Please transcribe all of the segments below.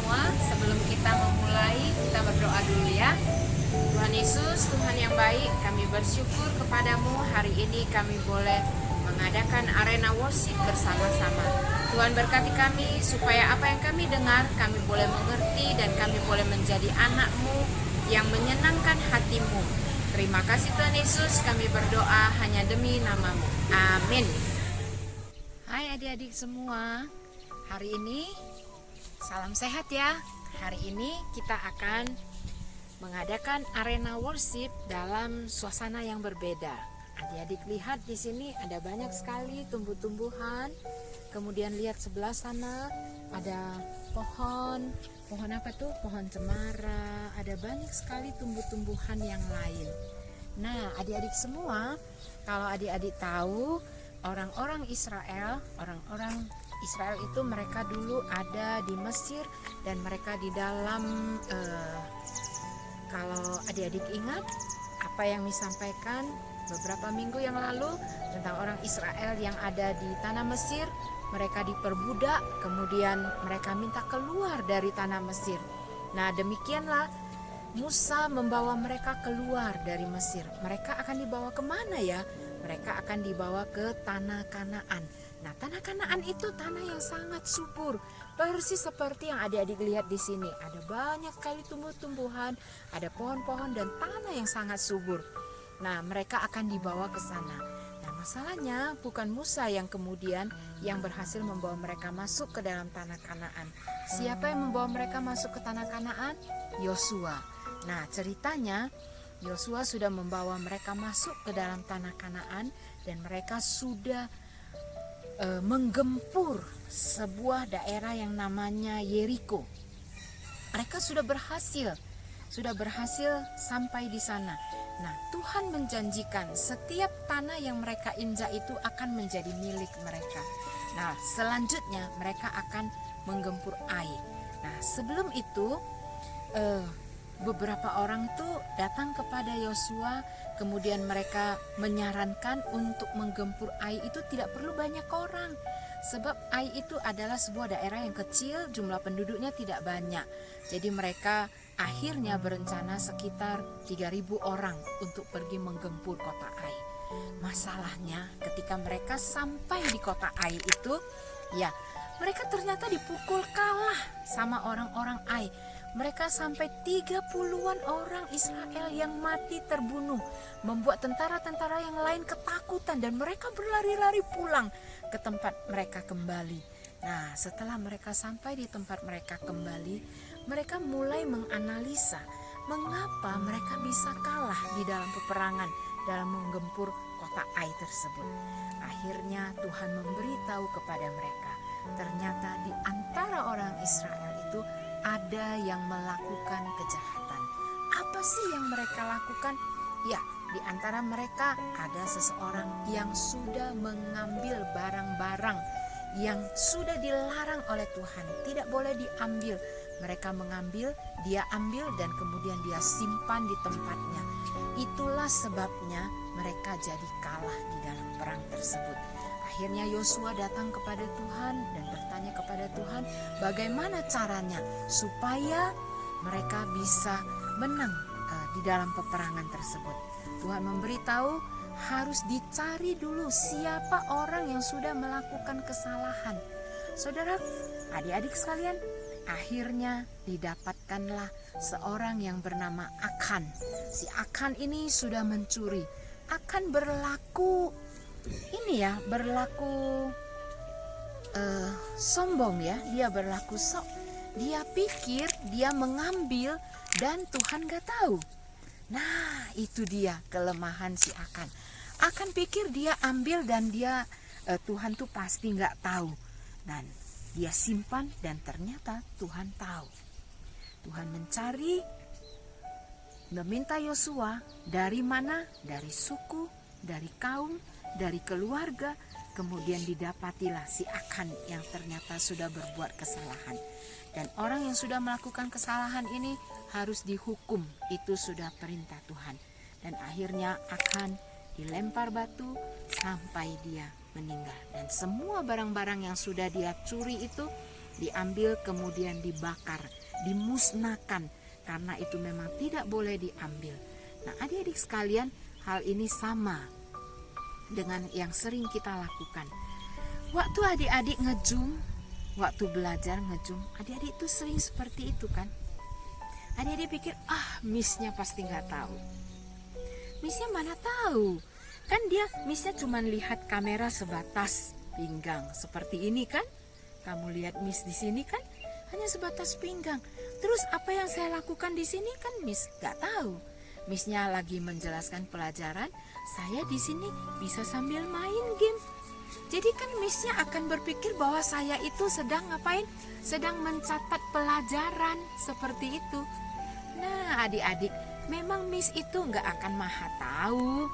semua, sebelum kita memulai, kita berdoa dulu ya. Tuhan Yesus, Tuhan yang baik, kami bersyukur kepadamu hari ini kami boleh mengadakan arena worship bersama-sama. Tuhan berkati kami supaya apa yang kami dengar, kami boleh mengerti dan kami boleh menjadi anak-Mu yang menyenangkan hati-Mu. Terima kasih Tuhan Yesus, kami berdoa hanya demi nama-Mu. Amin. Hai adik-adik semua, hari ini salam sehat ya. Hari ini kita akan mengadakan arena worship dalam suasana yang berbeda. Adik-adik lihat di sini ada banyak sekali tumbuh-tumbuhan. Kemudian lihat sebelah sana ada pohon apa tuh? Pohon cemara. Ada banyak sekali tumbuh-tumbuhan yang lain. Nah, adik-adik semua, kalau adik-adik tahu orang-orang Israel itu mereka dulu ada di Mesir dan mereka di dalam kalau adik-adik ingat apa yang disampaikan beberapa minggu yang lalu tentang orang Israel yang ada di tanah Mesir, mereka diperbudak, kemudian mereka minta keluar dari tanah Mesir. Nah, demikianlah Musa membawa mereka keluar dari Mesir. Mereka akan dibawa kemana ya? Mereka akan dibawa ke tanah Kanaan. Nah, tanah Kanaan itu tanah yang sangat subur, persis seperti yang adik-adik lihat di sini. Ada banyak sekali tumbuh-tumbuhan, ada pohon-pohon dan tanah yang sangat subur. Nah, mereka akan dibawa ke sana. Nah, masalahnya bukan Musa yang kemudian yang berhasil membawa mereka masuk ke dalam tanah Kanaan. Siapa yang membawa mereka masuk ke tanah Kanaan? Yosua. Nah, ceritanya Yosua sudah membawa mereka masuk ke dalam tanah Kanaan dan mereka sudah menggempur sebuah daerah yang namanya Yeriko. Mereka sudah berhasil sampai di sana. Nah, Tuhan menjanjikan setiap tanah yang mereka injak itu akan menjadi milik mereka. Nah, selanjutnya mereka akan menggempur Ai. Nah, sebelum itu beberapa orang tuh datang kepada Yosua, kemudian mereka menyarankan untuk menggempur Ai itu tidak perlu banyak orang. Sebab Ai itu adalah sebuah daerah yang kecil, jumlah penduduknya tidak banyak. Jadi mereka akhirnya berencana sekitar 3.000 orang untuk pergi menggempur kota Ai. Masalahnya ketika mereka sampai di kota Ai itu, ya mereka ternyata dipukul kalah sama orang-orang Ai. Mereka sampai 30-an orang Israel yang mati terbunuh, membuat tentara-tentara yang lain ketakutan dan mereka berlari-lari pulang ke tempat mereka kembali. Nah, setelah mereka sampai di tempat mereka kembali, mereka mulai menganalisa mengapa mereka bisa kalah di dalam peperangan dalam menggempur kota Ai tersebut. Akhirnya Tuhan memberitahu kepada mereka, ternyata di antara orang Israel itu ada yang melakukan kejahatan. Apa sih yang mereka lakukan? Ya, di antara mereka ada seseorang yang sudah mengambil barang-barang yang sudah dilarang oleh Tuhan, tidak boleh diambil. Mereka mengambil, dia ambil dan kemudian dia simpan di tempatnya. Itulah sebabnya mereka jadi kalah di dalam perang tersebut. Akhirnya Yosua datang kepada Tuhan dan bertanya kepada Tuhan bagaimana caranya supaya mereka bisa menang di dalam peperangan tersebut. Tuhan memberitahu harus dicari dulu siapa orang yang sudah melakukan kesalahan. Saudara, adik-adik sekalian, akhirnya didapatkanlah seorang yang bernama Akan. Si Akan ini sudah mencuri. Akan berlaku sombong ya. Dia berlaku sok. Dia pikir dia mengambil dan Tuhan gak tahu. Nah, itu dia kelemahan si Akan. Akan pikir dia ambil dan Tuhan tuh pasti gak tahu. Dan dia simpan dan ternyata Tuhan tahu. Tuhan meminta Yosua dari mana? Dari suku, dari kaum, dari keluarga. Kemudian didapatilah si Akan yang ternyata sudah berbuat kesalahan. Dan orang yang sudah melakukan kesalahan ini harus dihukum. Itu sudah perintah Tuhan. Dan akhirnya Akan dilempar batu sampai dia meninggal. Dan semua barang-barang yang sudah dia curi itu diambil kemudian dibakar, dimusnahkan, karena itu memang tidak boleh diambil. Nah, adik-adik sekalian, hal ini sama dengan yang sering kita lakukan. Waktu adik-adik ngejum, waktu belajar ngejum, adik-adik itu sering seperti itu kan. Adik-adik pikir, missnya pasti nggak tahu. Missnya mana tahu? Kan missnya cuma lihat kamera sebatas pinggang seperti ini kan. Kamu lihat miss di sini kan hanya sebatas pinggang. Terus apa yang saya lakukan di sini kan miss nggak tahu. Missnya lagi menjelaskan pelajaran, saya di sini bisa sambil main game. Jadi kan missnya akan berpikir bahwa saya itu sedang ngapain? Sedang mencatat pelajaran seperti itu. Nah, adik-adik, memang miss itu nggak akan maha tahu.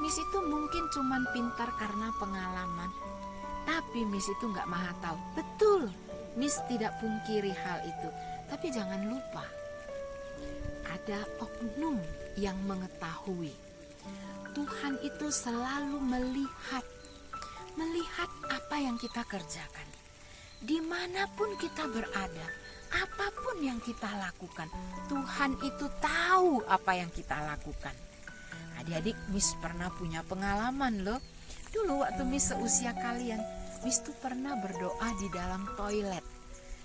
Miss itu mungkin cuman pintar karena pengalaman. Tapi miss itu nggak maha tahu. Betul, miss tidak pungkiri hal itu. Tapi jangan lupa, ada oknum yang mengetahui. Tuhan itu selalu melihat apa yang kita kerjakan. Dimanapun kita berada, apapun yang kita lakukan, Tuhan itu tahu apa yang kita lakukan. Adik-adik, miss pernah punya pengalaman loh. Dulu waktu miss seusia kalian, miss tuh pernah berdoa di dalam toilet.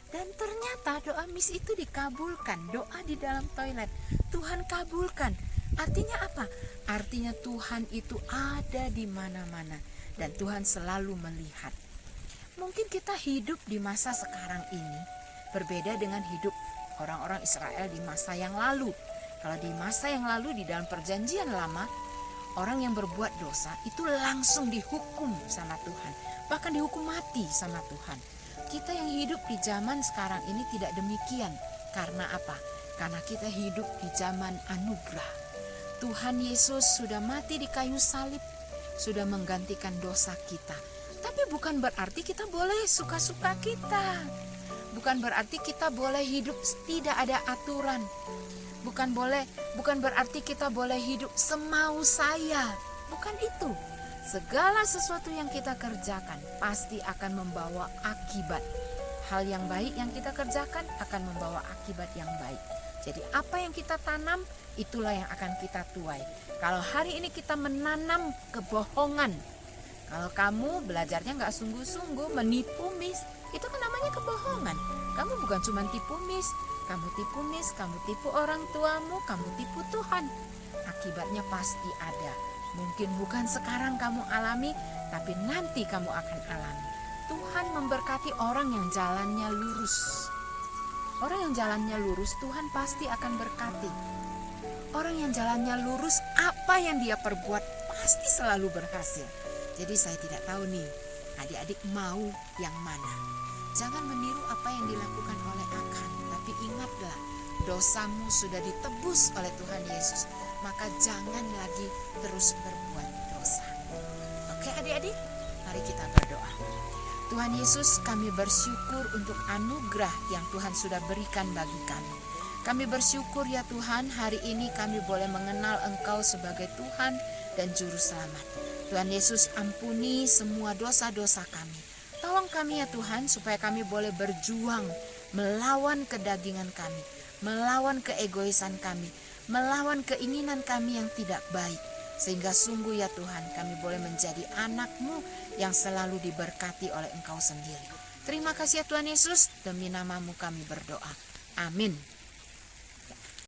Dan ternyata doa miss itu dikabulkan. Doa di dalam toilet, Tuhan kabulkan. Artinya apa? Artinya Tuhan itu ada di mana-mana. Dan Tuhan selalu melihat. Mungkin kita hidup di masa sekarang ini berbeda dengan hidup orang-orang Israel di masa yang lalu. Kalau di masa yang lalu di dalam perjanjian lama, orang yang berbuat dosa itu langsung dihukum sama Tuhan. Bahkan dihukum mati sama Tuhan. Kita yang hidup di zaman sekarang ini tidak demikian. Karena apa? Karena kita hidup di zaman anugerah. Tuhan Yesus sudah mati di kayu salib, sudah menggantikan dosa kita. Tapi bukan berarti kita boleh suka-suka kita. Bukan berarti kita boleh hidup tidak ada aturan. Bukan berarti kita boleh hidup semau saya. Bukan itu. Segala sesuatu yang kita kerjakan pasti akan membawa akibat. Hal yang baik yang kita kerjakan akan membawa akibat yang baik. Jadi apa yang kita tanam, itulah yang akan kita tuai. Kalau hari ini kita menanam kebohongan, kalau kamu belajarnya gak sungguh-sungguh, menipu miss, itu kan namanya kebohongan. Kamu bukan cuma tipu miss, kamu tipu orang tuamu, kamu tipu Tuhan. Akibatnya pasti ada. Mungkin bukan sekarang kamu alami, tapi nanti kamu akan alami. Tuhan memberkati orang yang jalannya lurus. Orang yang jalannya lurus, Tuhan pasti akan berkati. Orang yang jalannya lurus, apa yang dia perbuat pasti selalu berhasil. Jadi saya tidak tahu nih, adik-adik mau yang mana. Jangan meniru apa yang dilakukan oleh Akan, tapi ingatlah, dosamu sudah ditebus oleh Tuhan Yesus. Maka jangan lagi terus berbuat dosa. Oke adik-adik, mari kita berdoa. Tuhan Yesus, kami bersyukur untuk anugerah yang Tuhan sudah berikan bagi kami. Kami bersyukur ya Tuhan, hari ini kami boleh mengenal Engkau sebagai Tuhan dan Juru Selamat. Tuhan Yesus, ampuni semua dosa-dosa kami. Tolong kami ya Tuhan, supaya kami boleh berjuang melawan kedagingan kami, melawan keegoisan kami, melawan keinginan kami yang tidak baik. Sehingga sungguh ya Tuhan, kami boleh menjadi anak-Mu yang selalu diberkati oleh Engkau sendiri. Terima kasih ya Tuhan Yesus, demi nama-Mu kami berdoa. Amin.